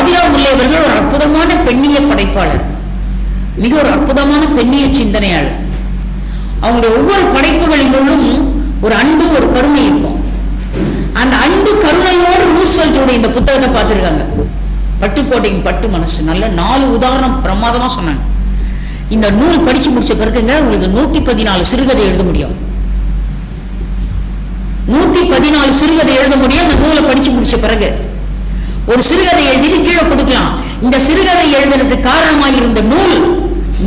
ஜாதிராவ் முல்லை அவர்கள் ஒரு அற்புதமான பெண்ணிய படைப்பாளர், மிக ஒரு அற்புதமான பெண்ணிய சிந்தனையாளர். அவங்களுடைய ஒவ்வொரு படைப்புகளிலும் ஒரு அன்பு, ஒரு கருணை இருக்கும். அந்த அன்பு கருணையோடு ரூஸ்வெல்ட்டோட இந்த புத்தகத்தை பார்த்திருக்காங்க. பட்டுக்கோட்டையின் பட்டு மனசு. நல்ல 4 உதாரணம் பிரமாதமா சொன்னாங்க. இந்த நூல் படிச்சு முடிச்ச பிறகுங்க உங்களுக்கு 114 சிறுகதை எழுத முடியும். 114 சிறுகதை எழுத முடியும். இந்த நூலை படிச்சு முடிச்ச பிறகு ஒரு சிறுகதை எழுதி கீழே கொடுக்கலாம். இந்த சிறுகதை எழுதுறதுக்கு காரணமாக இருந்த நூல்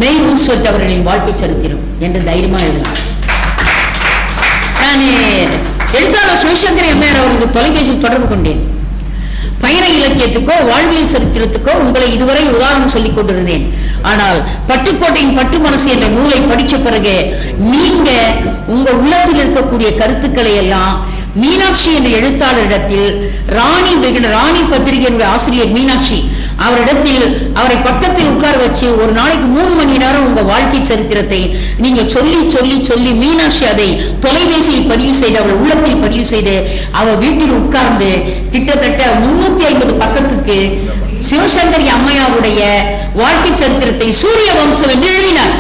மேரி ரூஸ்வெல்ட் அவர்களின் வாழ்க்கை சரித்திரம் என்று தைரியமா எழுதினார். நான் எழுத்தாளர் சிவசங்கரி அம்மையார் அவர்களுக்கு தொலைபேசியில் தொடர்பு கொண்டேன். பயண இலக்கியத்துக்கோ வாழ்வியல் சரித்திரத்துக்கோ உங்களை இதுவரை உதாரணம் சொல்லிக் கொண்டிருந்தேன். ஆனால் பட்டுக்கோட்டையின் பட்டு மனசு என்ற நூலை படிச்ச பிறகு நீங்க உங்க உள்ளத்தில் இருக்கக்கூடிய கருத்துக்களை எல்லாம் மீனாட்சி என்ற எழுத்தாளரிடத்தில், ராணி பத்திரிகையினுடைய ஆசிரியர் மீனாட்சி அவரிடத்தில், அவரை பக்கத்தில் உட்கார வச்சு ஒரு நாளைக்கு 3 மணி நேரம் உங்க வாழ்க்கை சரித்திரத்தை நீங்க சொல்லி சொல்லி சொல்லி மீனாட்சி அதை தொலைபேசியில் பதிவு செய்து, அவள் உள்ளத்தில் பதிவு செய்து, அவள் வீட்டில் உட்கார்ந்து கிட்டத்தட்ட 350 பக்கத்துக்கு சிவசங்கரி அம்மையாருடைய வாழ்க்கை சரித்திரத்தை சூரிய வம்சம் என்று எழுதினார்.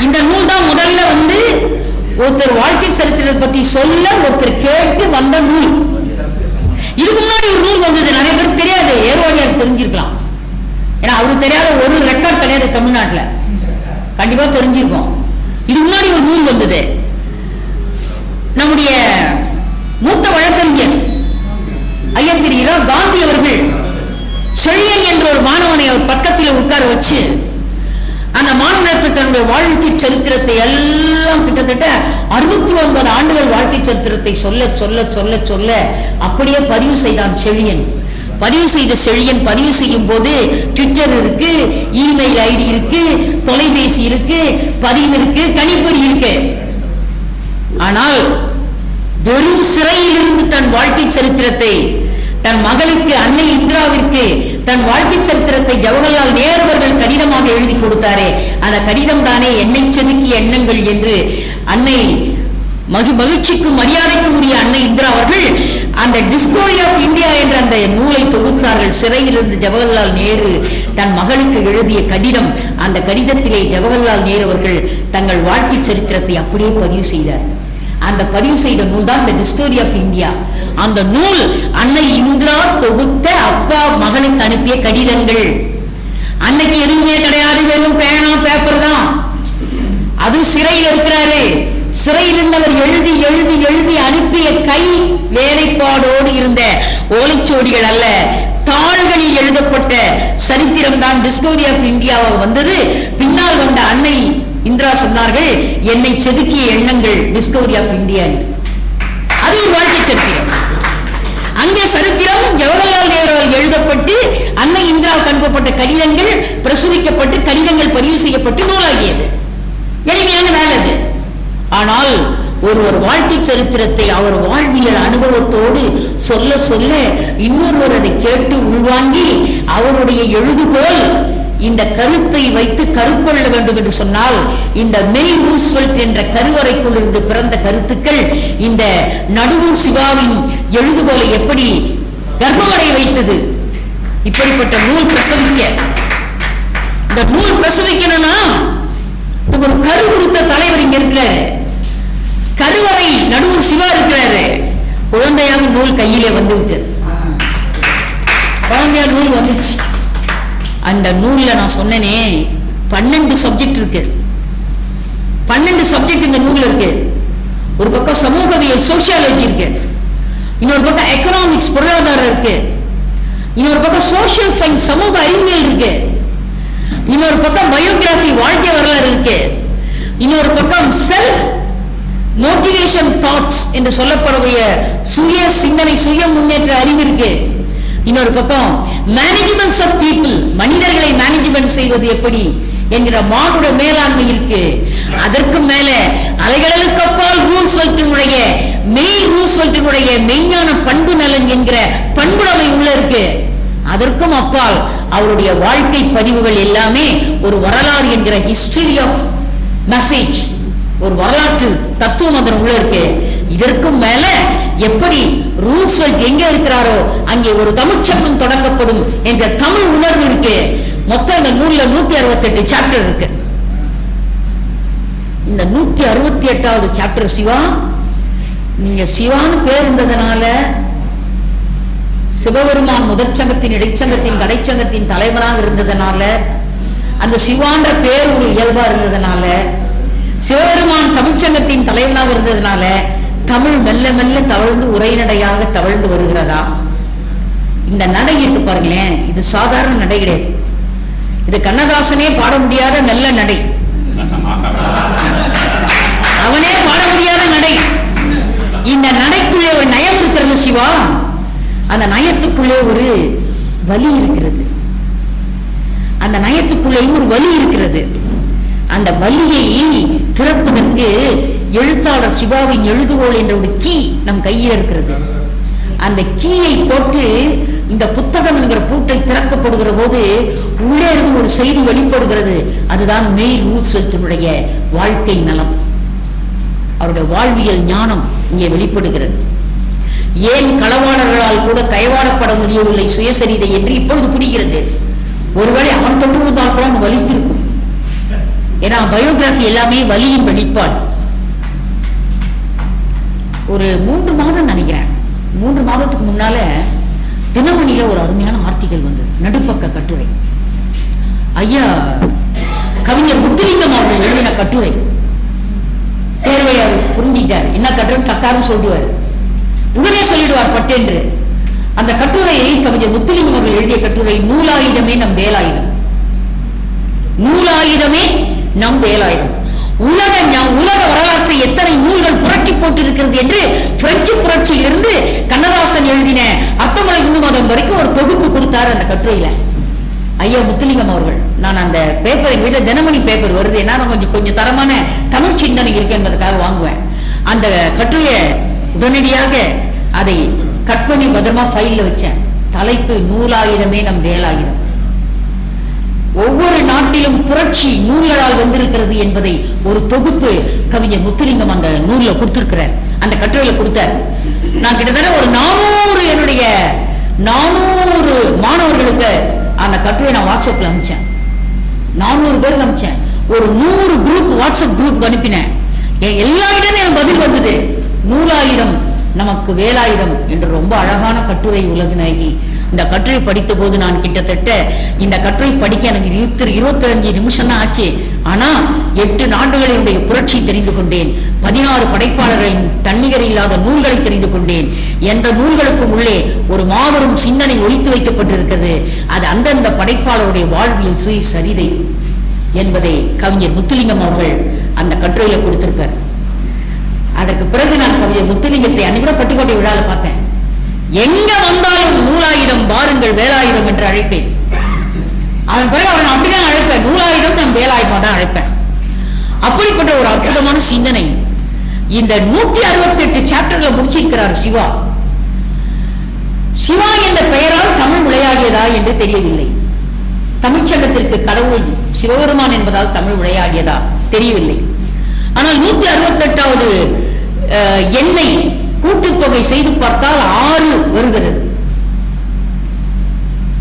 இந்த நூல் தான் முதல்ல ஒருத்தர் வாழ்க்கை சரித்திரத்தை பத்தி சொல்ல ஒருத்தர் கேட்டு வந்த நூல். இதுக்கு முன்னாடி ஒரு நூல் வந்தது, நிறைய பேருக்கு தெரியாது. ஏர்வாடியார் தெரிஞ்சிருக்கலாம், ஏன்னா அவருக்கு தெரியாத ஒரு ரெக்கார்ட் கிடையாது தமிழ்நாட்டில். கண்டிப்பா தெரிஞ்சிருக்கோம். இதுக்கு முன்னாடி ஒரு நூல் வந்தது. நம்முடைய மூத்த வழக்கறிஞர் ஐயா திரு இரா காந்தி அவர்கள் செழியன் என்ற ஒரு மாணவனை அவர் பக்கத்தில் உட்கார வச்சு அந்த மாணவனுக்கு தன்னுடைய வாழ்க்கை சரித்திரத்தை எல்லாம் கிட்டத்தட்ட 69 ஆண்டுகள் வாழ்க்கை சரித்திரத்தை சொல்ல சொல்ல சொல்ல சொல்ல அப்படியே பதிவு செய்தான் செழியன். பதிவு செய்த செழியன் பதிவு செய்யும் போது ட்விட்டர் இருக்கு, இமெயில் ஐடி இருக்கு, தொலைபேசி இருக்கு, பதிவு இருக்கு, கணிப்பொறி இருக்கு. ஆனால் வெறும் சிறையிலிருந்து தன் வாழ்க்கை சரித்திரத்தை தன் மகளுக்கு, அன்னை இந்திராவிற்கு தன் வாழ்க்கை சரித்திரத்தை ஜவஹர்லால் நேரு அவர்கள் கடிதமாக எழுதி கொடுத்தாரே, அந்த கடிதம் தானே என்னை செதுக்கிய எண்ணங்கள் என்று அன்னை மகிழ்ச்சிக்கும் மரியாதைக்கும் உரிய அன்னை இந்திரா அவர்கள் அந்த டிஸ்கவரி ஆஃப் இந்தியா என்ற அந்த நூலை தொகுத்தார்கள். சிறையிலிருந்து ஜவஹர்லால் நேரு தன் மகளுக்கு எழுதிய கடிதம். அந்த கடிதத்திலே ஜவஹர்லால் நேரு அவர்கள் தங்கள் வாழ்க்கை சரித்திரத்தை அப்படியே பதிவு செய்தார். அந்த பதிவு செய்த நூல் தான் இந்த டிஸ்கவரி ஆஃப் இந்தியா. அந்த நூல் அன்னை இந்திரா தொகுத்த அப்பா மகளுக்கு அனுப்பிய கடிதங்கள். அன்னைக்கு எதுவுமே கிடையாது, வெறும் பேனா பேப்பர் தான். அது சிறையில் இருக்கிறாரு. சிறையில் இருந்தவர் எழுதி எழுதி எழுதி அனுப்பிய கை வேலைப்பாடோடு இருந்த ஓலைச்சுவடிகள் அல்ல, தாள்களில் எழுதப்பட்ட சரித்திரம் தான் டிஸ்கவரி ஆஃப் இந்தியாவாக வந்தது. பின்னால் வந்த அன்னை இந்திரா சொன்னார்கள், என்னை செதுக்கிய எண்ணங்கள் டிஸ்கவரி ஆஃப் இந்தியா. அது ஒரு வாழ்க்கை சரித்திரம். அங்கே சரித்திரம் ஜவஹர்லால் நேருவால் எழுதப்பட்டு அன்னை இந்திராவுக்கு அனுப்பப்பட்ட கடிதங்கள் பிரசுரிக்கப்பட்டு கடிதங்கள் பதிவு செய்யப்பட்டு நூலாகியது. எளிமையான வேலை அது. ஆனால் ஒரு வாழ்க்கை சரித்திரத்தை அவர் வாழ்வியல் அனுபவத்தோடு சொல்ல சொல்ல இன்னொருவர் அதை கேட்டு உள்வாங்கி அவருடைய எழுதுகோள் இந்த கருத்தை வைத்து கருக்கொள்ள வேண்டும் என்று சொன்னால், இந்த மேரி ரூஸ்வெல்ட் என்ற கருவறைக்குள் இருந்து பிறந்த கருத்துக்கள் இந்த நடுவூர் சிவாவின் எழுதுகோலை எப்படி கர்ப்பமடை வைத்தது. இப்படிப்பட்ட நூல் பிரசவிக்க, இந்த நூல் பிரசவிக்கணும்னா ஒரு கரு கொடுத்த தலைவர் இங்க இருக்கிறாரு, கருவறை நடுவூர் சிவா இருக்கிறாரு. குழந்தையாக நூல் கையிலே வந்து விட்டது. குழந்தையா நூல் வந்துச்சு. அந்த நூல்ல நான் சொன்னேனே 12 சப்ஜெக்ட் இருக்கு. 12 சப்ஜெக்ட் இந்த நூல்ல இருக்கு. ஒரு பக்கம் சமூகவியல் சோசியாலஜி இருக்கு, இன்னொரு பக்கம் எக்கனாமிக்ஸ் பொருளாதாரம் இருக்கு, இன்னொரு பக்கம் சோசியல் சயின்ஸ் சமூக அறிவியல் இருக்கு, இன்னொரு பக்கம் பயோகிராபி வாழ்க்கை வரலாறு இருக்கு, இன்னொரு பக்கம் செல்ஃப் மோட்டிவேஷன் தாட்ஸ் என்று சொல்லப்படக்கூடிய சுய சிந்தனை சுய முன்னேற்ற அறிவு இருக்கு, இன்னொரு பக்கம் மேனேஜ்மெண்ட்ஸ் ஆஃப் பீப்புள் மனிதர்களை மேனேஜ்மெண்ட் செய்வது எப்படி என்கிற மானுட மேலாண்மை இருக்கு. அதற்கு மேல அலைகடலுக்கு அப்பால் ரூஸ்வெல்ட்டினுடைய மெய்ஞான பண்பு நலன் என்கிற பண்புடைமை உள்ள இருக்கு. அதற்கும் அப்பால் அவருடைய வாழ்க்கை பதிவுகள் எல்லாமே ஒரு வரலாறு என்கிற ஹிஸ்டரி ஆஃப் மெசேஜ், ஒரு வரலாற்று தத்துவம் அதன் உள்ள இருக்கு. இதற்கும் மேல எப்படி ரூஸ்வெல்ட் எங்க இருக்கிறாரோ அங்கே ஒரு தமிழ்ச்சங்கம் தொடங்கப்படும் என்ற தமிழ் உணர்வு இருக்கு. மொத்தம் இந்த நூல்ல 168 சாப்டர் இருக்கு. இந்த 168வது சாப்டர் சிவா, நீங்க சிவான்னு பேர் இருந்ததுனால, சிவபெருமான் முதற்சங்கத்தின் இடைச்சங்கத்தின் கடைச்சங்கத்தின் தலைவராக இருந்ததுனால, அந்த சிவான்ற பேர் ஒரு இயல்பா இருந்ததுனால, சிவபெருமான் தமிழ்ச்சங்கத்தின் தலைவனாக இருந்ததுனால தமிழ் மெல்ல மெல்ல தவழ்ந்து உரைநடையாக தவழ்ந்து வருகிறதா? இந்த நடை இருக்கு பாருங்களேன், இது சாதாரண நடை கிடையாது. இது கண்ணதாசனே பாட முடியாத மெல்ல நடை, அவனே பாட முடியாத நடை. இந்த நடைக்குள்ளே ஒரு நயம் இருக்கிறது சிவா, அந்த நயத்துக்குள்ளே ஒரு வலி இருக்கிறது, அந்த நயத்துக்குள்ளேயும் ஒரு வலி இருக்கிறது. அந்த வலியை திறப்பதற்கு எழுத்தாளர் சிவாவின் எழுதுகோள் என்ற ஒரு கீ நம் கையில் இருக்கிறது. அந்த கீயை போட்டு இந்த புத்தகம் என்கிற பூட்டை திறக்கப்படுகிற போது உள்ளே இருந்து ஒரு செய்தி வெளிப்படுகிறது. அதுதான் மேரி ரூஸ்வெல்ட்டினுடைய வாழ்க்கை நலம், அவருடைய வாழ்வியல் ஞானம் இங்கே வெளிப்படுகிறது. ஏன் களவாளர்களால் கூட கைவாடப்பட முடியவில்லை சுயசரிதை என்று இப்பொழுது புரிகிறது. ஒருவேளை அவன் தொற்றுவதால் கூட வலித்திருக்கும். ஏன்னா பயோகிராபி எல்லாமே வலியின் வெளிப்பாடு. ஒரு 3 மாதம் நினைக்கிறேன், 3 மாதத்துக்கு முன்னால தினமணியில ஒரு அருமையான ஆர்டிகல் வந்தது, நடுப்பக்க கட்டுரை. ஐயா கவிஞர் முத்துலிங்கம் அவர்கள் எழுதின கட்டுரை. தேர்வை அவர் புரிஞ்சிட்டார், என்ன கட்டுரை டக்காரும் சொல்லுவார், உடனே சொல்லிடுவார் பட்டென்று. அந்த கட்டுரையை கவிஞர் முத்துலிங்கம் அவர்கள் எழுதிய கட்டுரை நூலாயுதமே நம் வேலாயுதம், நூலாயுதமே நம் வேலாயுதம். உலக வரலாற்றை எத்தனை நூல்கள் புரட்டி போட்டிருக்கிறது என்று பிரெஞ்சு புரட்சியிலிருந்து கண்ணதாசன் எழுதின அர்த்தமலை குண்டுமதம் வரைக்கும் ஒரு தொகுப்பு கொடுத்தார் அந்த கட்டுரையில ஐயா முத்துலிங்கம் அவர்கள். நான் அந்த பேப்பரை விட தினமணி பேப்பர் வருது, ஏன்னா கொஞ்சம் தரமான தமிழ் சிந்தனை இருக்கு என்பதற்காக வாங்குவேன். அந்த கட்டுரையை உடனடியாக அதை கட் பண்ணி பத்திரமா ஃபைல்ல வச்சேன். தலைப்பு நூலாயுதமே நம் வேலாயுதம். ஒவ்வொரு நாட்டிலும் புரட்சி நூல்களால் வந்திருக்கிறது என்பதை ஒரு தொகுப்பு கவிஞர் முத்துலிங்கம் அந்த நூல்ல கொடுத்திருக்கிறார், அந்த கட்டுரையில கொடுத்தார். நான் கிட்டத்தட்ட ஒரு 400 என்னுடைய 400 மாணவர்களுக்கு அந்த கட்டுரை நான் வாட்ஸ்அப்ல அனுப்பிச்சேன். 400 பேருக்கு அனுப்பிச்சேன். ஒரு 100 குரூப் வாட்ஸ்அப் குரூப் அனுப்பினேன். எல்லா இடமும் எனக்கு பதில் வந்தது, நூலாயுதம் நமக்கு வேலாயுதம் என்று ரொம்ப அழகான கட்டுரை உலகநாயகி. இந்த கட்டுரை படித்த போது நான் கிட்டத்தட்ட இந்த கட்டுரை படிக்க எனக்கு 25 நிமிஷம் தான் ஆச்சு. ஆனா 8 நாடுகளினுடைய புரட்சி தெரிந்து கொண்டேன், 16 படைப்பாளர்களின் தன்னிகர் இல்லாத நூல்களை தெரிந்து கொண்டேன். எந்த நூல்களுக்கும் உள்ளே ஒரு மாபெரும் சிந்தனை ஒழித்து வைக்கப்பட்டிருக்கிறது. அது அந்தந்த படைப்பாளருடைய வாழ்வியல் சுயசரிதை என்பதை கவிஞர் முத்துலிங்கம் அவர்கள் அந்த கட்டுரையில கொடுத்திருக்கார். அதற்கு பிறகு நான் கவிஞர் முத்துலிங்கத்தை அன்னைக்கு பட்டுக்கோட்டை விழால பார்த்தேன். எங்க வந்தாலும் நூலாயுதம் பாருங்கள் வேலாயுதம் என்று அழைப்பேன். அதன் பிறகு அவன் அப்படிதான் அழைப்பேன், நூலாயுதம் நான் வேலாயுதம் தான் அழைப்பேன். அப்படிப்பட்ட ஒரு அற்புதமான சிந்தனை இந்த 168 சாப்டர்ல முடிச்சிருக்கிறார் சிவா. சிவா என்ற பெயரால் தமிழ் விளையாடியதா என்று தெரியவில்லை. தமிழ்ச்சங்கத்திற்கு கடவுள் சிவபெருமான் என்பதால் தமிழ் விளையாடியதா தெரியவில்லை. ஆனால் 168வது எண்ணை கூட்டுத்தொகை செய்து பார்த்தால் 6 வருகிறது,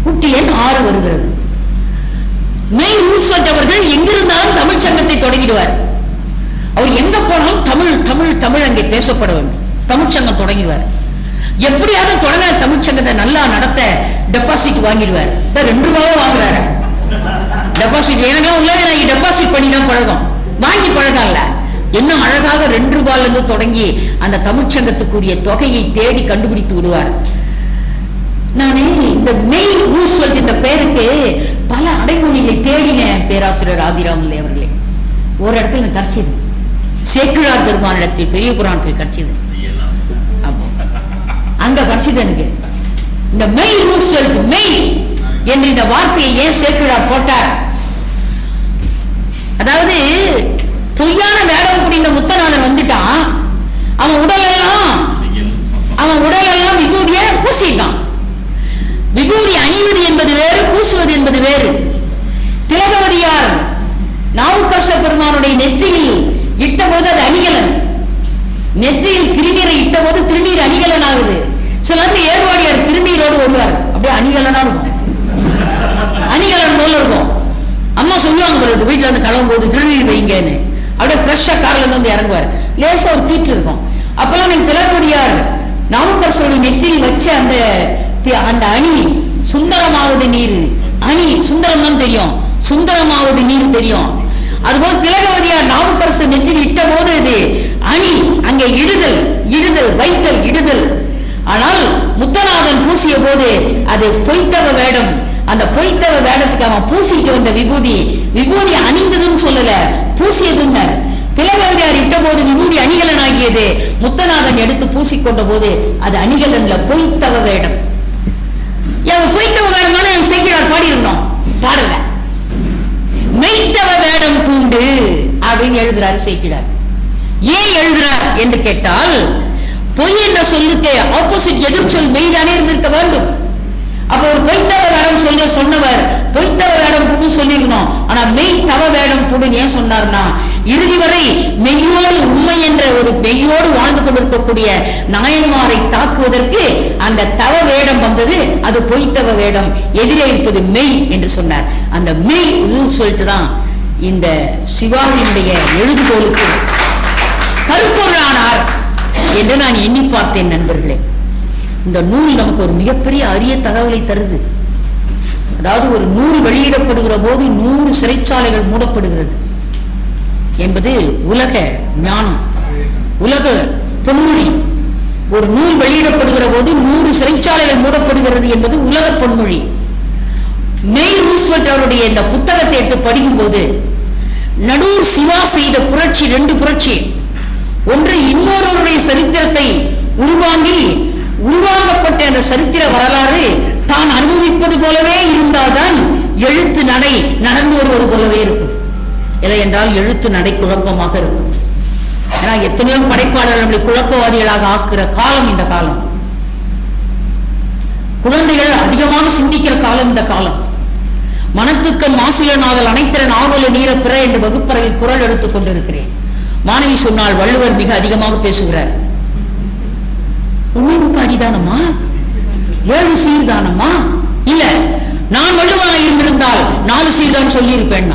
கூட்டு எண் 6 வருகிறது. மேரி ரூஸ்வெல்ட் அவர்கள் எங்கிருந்தாலும் தமிழ் சங்கத்தை தொடங்கிடுவார். அவர் எங்க போனாலும் தமிழ் தமிழ் தமிழ் அங்கே பேசப்பட வேண்டும், தமிழ்ச்சங்கம் தொடங்கிடுவார். எப்படியாவது தொடங்க தமிழ்ச்சங்கத்தை நல்லா நடத்த டெபாசிட் வாங்கிடுவார். 2 ரூபாவோ வாங்குறாரு டெபாசிட். எனக்கு உள்ள டெபாசிட் பண்ணி தான் பழகம், வாங்கி பழகம் இல்ல. இன்னும் அழகாக 2 ரூபாயில இருந்து தொடங்கி அந்த தமிழ்ச்சங்கத்துக்குரிய தொகையை தேடி கண்டுபிடித்து விடுவார். நானே இந்த மேரி ரூஸ்வெல்ட் இந்த பெயருக்கு பல அடைமொழிகளை தேடினேன். பேராசிரியர் ஆதிராமல்லை அவர்களே, ஒரு இடத்துல கிடைச்சது, சேக்கிழார் பெருமானிடத்தில் பெரிய புராணத்தில் கிடைச்சது, அங்க கிடைச்சது எனக்கு. இந்த மேரி ரூஸ்வெல்ட், மேரி என்று இந்த வார்த்தையை ஏன் சேக்கிழார் போட்டார்? அதாவது பொய்யான வேடம் புரிந்த முத்தநாதன் வந்துட்டான், அவன் உடலெல்லாம் விபூதிய பூசிட்டான். விபூதி அணிவது என்பது வேறு, பூசுவது என்பது வேறு. திலகவதியார் நாவுக்கரச பெருமானுடைய நெற்றியில் இட்ட போது அது அணிகலன், நெற்றியில் திருநீரை இட்ட போது திருநீர் அணிகலன் வருவார், அப்படியே அணிகலனா இருக்கும், அணிகலன் போல இருக்கும். அம்மா சொல்லுவாங்க வீட்டுல இருந்து கிளம்பும் போது திருநீர் வைங்கன்னு, அப்படியே ஃப்ரெஷ்ஷா கார்ல இருந்து வந்து இறங்குவார். லேசா ஒரு பீட்டு இருக்கும். அப்பெல்லாம் நீங்க திலகவதியார் நாவுக்கரசருடைய நெற்றியில் வச்ச அந்த அணி சுந்தரமாவது நீர், அணி சுந்தரம் தான் தெரியும், சுந்தரமாவது நீர் தெரியும். அதுபோல் திலகவதியார் நாவுக்கரசர் நெற்றியில் இட்ட போது இது அணி, அங்கே இடுதல், இடுதல், வைத்தல், இடுதல். ஆனால் முத்தநாதன் பூசிய போது அது பொய்த்தவ வேடம். அந்த பொய்த்தவ வேடத்துக்கு அவன் பூசிட்டு வந்த விபூதி, விபூதி அணிந்ததுன்னு சொல்லல, பூசியதுன்னு. திலகவதியார் இட்ட போது விபூதி அணிகலன் ஆகியது, முத்தநாதன் எடுத்து பூசிக்கொண்ட போது அது அணிகலன்ல பொய்த்தவ வேடம். பொய்த்தவ வேடம் தானே சேக்கிழார் பாடி இருந்தோம், பாடல. மெய்த்தவ வேடம் பூண்டு அப்படின்னு எழுதுறாரு சேக்கிழார். ஏன் எழுதுறார் என்று கேட்டால், பொய் என்ற சொல்லுக்கு ஆப்போசிட் எதிர்ச்சொல் மெய்தானே இருந்திருக்க வேண்டும். அப்ப ஒரு பொய்த்தவ வேடம் சொல்ல சொன்னவர் பொய்த்தவ வேடம் புடுன்னு சொல்லிருந்தோம். ஆனா மெய் தவ வேடம் புடுன்னு ஏன் சொன்னார்னா, இறுதி வரை மெய்யோடு உண்மை என்ற ஒரு மெய்யோடு வாழ்ந்து கொண்டிருக்கக்கூடிய நாயன்மாரை தாக்குவதற்கு அந்த தவ வேடம் வந்தது, அது பொய்த்தவ வேடம், எதிரே இருப்பது மெய் என்று சொன்னார். அந்த மெய் சொல்லிட்டு தான் இந்த சிவாவினுடைய எழுதுகோளுக்கு கருப்பொருளானார் என்று நான் எண்ணி பார்த்தேன். நண்பர்களே, இந்த நூல் நமக்கு ஒரு மிகப்பெரிய அரிய தகவலை தருது. அதாவது ஒரு நூல் வெளியிடப்படுகிற போது 100 சிறைச்சாலைகள் மூடப்படுகிறது என்பது உலக ஞானம், உலக பொன்மொழி. ஒரு நூல் வெளியிடப்படுகிற போது 100 சிறைச்சாலைகள் மூடப்படுகிறது என்பது உலக பொன்மொழி. மேய் ரூஸ்வெல்ட் அவருடைய இந்த புத்தகத்தை எடுத்து படிக்கும் போது, நடூர் சிவா செய்த புரட்சி 2 புரட்சி. ஒன்று, இன்னொருவருடைய சரித்திரத்தை உள்வாங்கப்பட்ட அந்த சரித்திர வரலாறு தான் அனுபவிப்பது போலவே இருந்தால்தான் எழுத்து நடை நடந்து வருவது போலவே இருக்கும். இல்லை என்றால் எழுத்து நடை குழப்பமாக இருக்கும். ஏன்னா எத்தனையோ படைப்பாளர்களை குழப்பவாதிகளாக ஆக்குற காலம் இந்த காலம். குழந்தைகள் அதிகமாக சிந்திக்கிற காலம் இந்த காலம். மனத்துக்கு மாசிலனாதல் அனைத்திறன் ஆவல நீர பிற என்று வகுப்பறையில் குரல் எடுத்துக் கொண்டிருக்கிறேன். மாணவி சொன்னால் வள்ளுவர் மிக அதிகமாக பேசுகிறார். உண்மைக்கு அடிதானமா, 7 சீர்தானமா? இல்ல, நான் வள்ளுவனா இருந்திருந்தால் 4 சீர்தான் சொல்லியிருப்பேன்.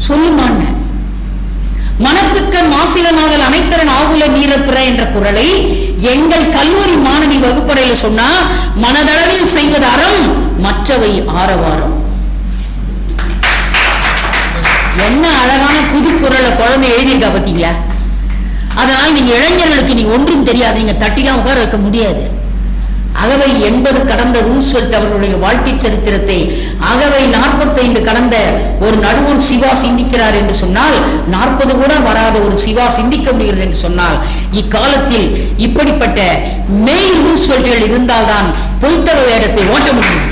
சொல்லுமான மனத்துக்கு மாசிலனாதல் அனைத்திறன் ஆகுல நீரப்பிற என்ற குரலை எங்கள் கல்லூரி மாணவி வகுப்பறையில் சொன்னா, மனதளவில் செய்வது அறம், மற்றவை ஆரவாரம். என்ன அழகான புது குரலை குழந்தை எழுதியிருக்கா பார்த்தீங்களா? அதனால் நீங்க இளைஞர்களுக்கு நீ ஒன்றும் தெரியாது, நீங்க தட்டிலாம் உட்கார வைக்க முடியாது. அகவை 80 கடந்த ரூஸ்வெல்ட் அவர்களுடைய வாழ்க்கை சரித்திரத்தை அகவை 45 கடந்த ஒரு நடுவூர் சிவா சிந்திக்கிறார் என்று சொன்னால், 40 கூட வராத ஒரு சிவா சிந்திக்க முடிகிறது என்று சொன்னால், இக்காலத்தில் இப்படிப்பட்ட மெய் ரூஸ்வெல்ட்கள் இருந்தால்தான் பொய்த்தவ வேடத்தை ஓட்ட முடியும்.